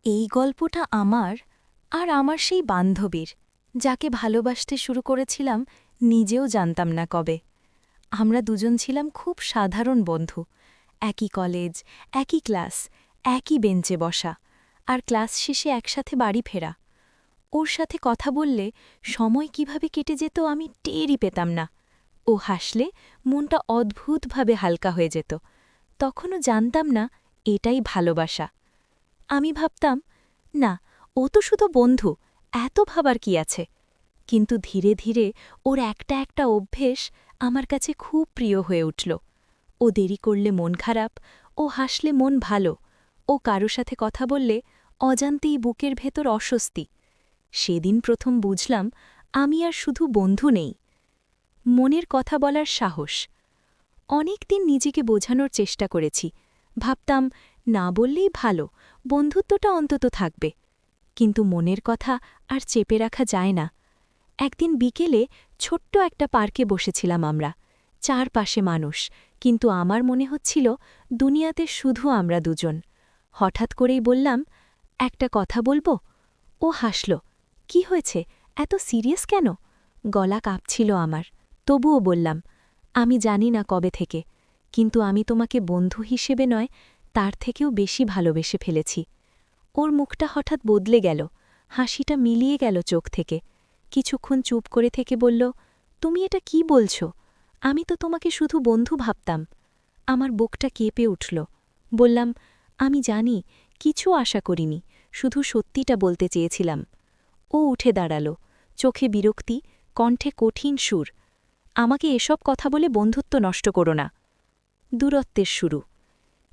এই গল্পটা আমার আর আমার সেই বান্ধবীর, যাকে ভালোবাসতে শুরু করেছিলাম নিজেও জানতাম না কবে। আমরা দুজন ছিলাম খুব সাধারণ বন্ধু, একই কলেজ, একই ক্লাস, একই বেঞ্চে বসা, আর ক্লাস শেষে একসাথে বাড়ি ফেরা। ওর সাথে কথা বললে সময় কিভাবে কেটে যেত আমি টেরই পেতাম না। ও হাসলে মনটা অদ্ভুতভাবে হালকা হয়ে যেত। তখনও জানতাম না এটাই ভালোবাসা। আমি ভাবতাম, না, ও তো শুধু বন্ধু, এত ভাবার কি আছে। কিন্তু ধীরে ধীরে ওর একটা একটা অভ্যেস আমার কাছে খুব প্রিয় হয়ে উঠল। ও দেরি করলে মন খারাপ, ও হাসলে মন ভালো, ও কারো সাথে কথা বললে অজান্তেই বুকের ভেতর অস্বস্তি। সেদিন প্রথম বুঝলাম আমি আর শুধু বন্ধু নেই, মনের কথা বলার সাহস। অনেক দিন নিজেকে বোঝানোর চেষ্টা করেছি, ভাবতাম না বললেই ভালো, বন্ধুত্বটা অন্তত থাকবে। কিন্তু মনের কথা আর চেপে রাখা যায় না। একদিন বিকেলে ছোট্ট একটা পার্কে বসেছিলাম আমরা, চারপাশে মানুষ, কিন্তু আমার মনে হচ্ছিল দুনিয়াতে শুধু আমরা দুজন। হঠাৎ করেই বললাম, একটা কথা বলবো? ও হাসল। কি হয়েছে, এত সিরিয়াস কেন? গলা কাঁপছিল আমার, তবুও বললাম, আমি জানি না কবে থেকে, কিন্তু আমি তোমাকে বন্ধু হিসেবে নয়, তার থেকেও বেশি ভালোবেসে ফেলেছি। ওর মুখটা হঠাৎ বদলে গেল, হাসিটা মিলিয়ে গেল চোখ থেকে। কিছুক্ষণ চুপ করে থেকে বলল, তুমি এটা কি বলছ? আমি তো তোমাকে শুধু বন্ধু ভাবতাম। আমার বুকটা কেঁপে উঠল। বললাম, আমি জানি, কিছু আশা করিনি, শুধু সত্যিটা বলতে চেয়েছিলাম। ও উঠে দাঁড়াল, চোখে বিরক্তি, কণ্ঠে কঠিন সুর। আমাকে এসব কথা বলে বন্ধুত্ব নষ্ট করো না। দূরত্বের শুরু।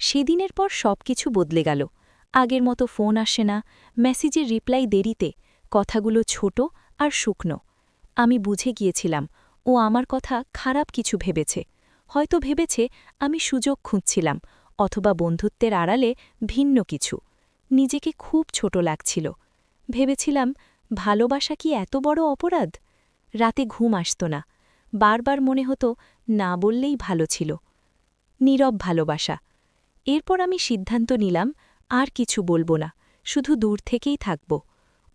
সেদিনের পর সব কিছু বদলে গেল। আগের মতো ফোন আসে না, মেসেজের রিপ্লাই দেরিতে, কথাগুলো ছোট আর শুকনো। আমি বুঝে গিয়েছিলাম ও আমার কথা খারাপ কিছু ভেবেছে। হয়তো ভেবেছে আমি সুযোগ খুঁজছিলাম, অথবা বন্ধুত্বের আড়ালে ভিন্ন কিছু। নিজেকে খুব ছোট লাগছিল। ভেবেছিলাম, ভালোবাসা কি এত বড় অপরাধ? রাতে ঘুম আসত না, বারবার মনে হতো না বললেই ভালো ছিল। নীরব ভালোবাসা। এরপর আমি সিদ্ধান্ত নিলাম, আর কিছু বলবো না, শুধু দূর থেকেই থাকব।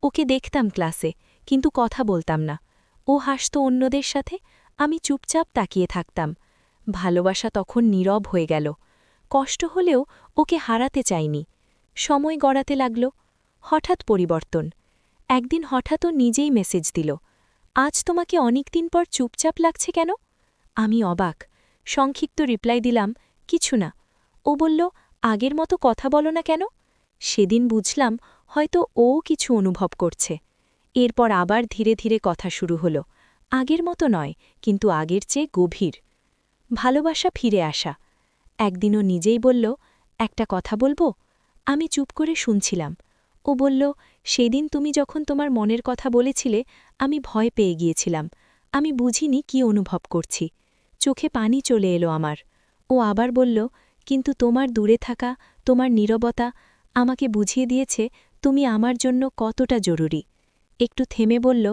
ওকে দেখতাম ক্লাসে, কিন্তু কথা বলতাম না। ও হাসত অন্যদের সাথে, আমি চুপচাপ তাকিয়ে থাকতাম। ভালোবাসা তখন নীরব হয়ে গেল। কষ্ট হলেও ওকে হারাতে চাইনি। সময় গড়াতে লাগল। হঠাৎ পরিবর্তন। একদিন হঠাৎ ও নিজেই মেসেজ দিল, আজ তোমাকে অনেক দিন পর চুপচাপ লাগছে কেন? আমি অবাক। সংক্ষিপ্ত রিপ্লাই দিলাম, কিছু না। ও বলল, আগের মতো কথা বলো না কেন? সেদিন বুঝলাম হয়তো ও কিছু অনুভব করছে। এরপর আবার ধীরে ধীরে কথা শুরু হলো। আগের মতো নয়, কিন্তু আগের চেয়ে গভীর। ভালোবাসা ফিরে আসা। একদিনও নিজেই বলল, একটা কথা বলবো? আমি চুপ করে শুনছিলাম। ও বলল, সেদিন তুমি যখন তোমার মনের কথা বলেছিলে, আমি ভয় পেয়ে গিয়েছিলাম। আমি বুঝিনি কি অনুভব করছি। চোখে পানি চলে এলো আমার। ও আবার বলল, কিন্তু তোমার দূরে থাকা, তোমার নীরবতা আমাকে বুঝিয়ে দিয়েছে তুমি আমার জন্য কতটা জরুরি। একটু থেমে বলল,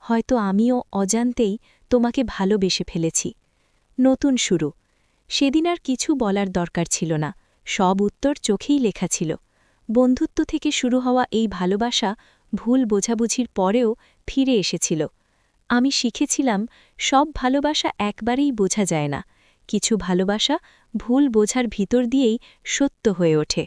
হয়তো আমিও অজান্তেই তোমাকে ভালোবেসে ফেলেছি। নতুন শুরু। সেদিন আর কিছু বলার দরকার ছিল না, সব উত্তর চোখেই লেখা ছিল। বন্ধুত্ব থেকে শুরু হওয়া এই ভালোবাসা ভুল বোঝাবুঝির পরেও ফিরে এসেছিল। আমি শিখেছিলাম, সব ভালোবাসা একবারেই বোঝা যায় না, কিছু ভালোবাসা ভুল বোঝার ভিতর দিয়েই সত্য হয়ে ওঠে।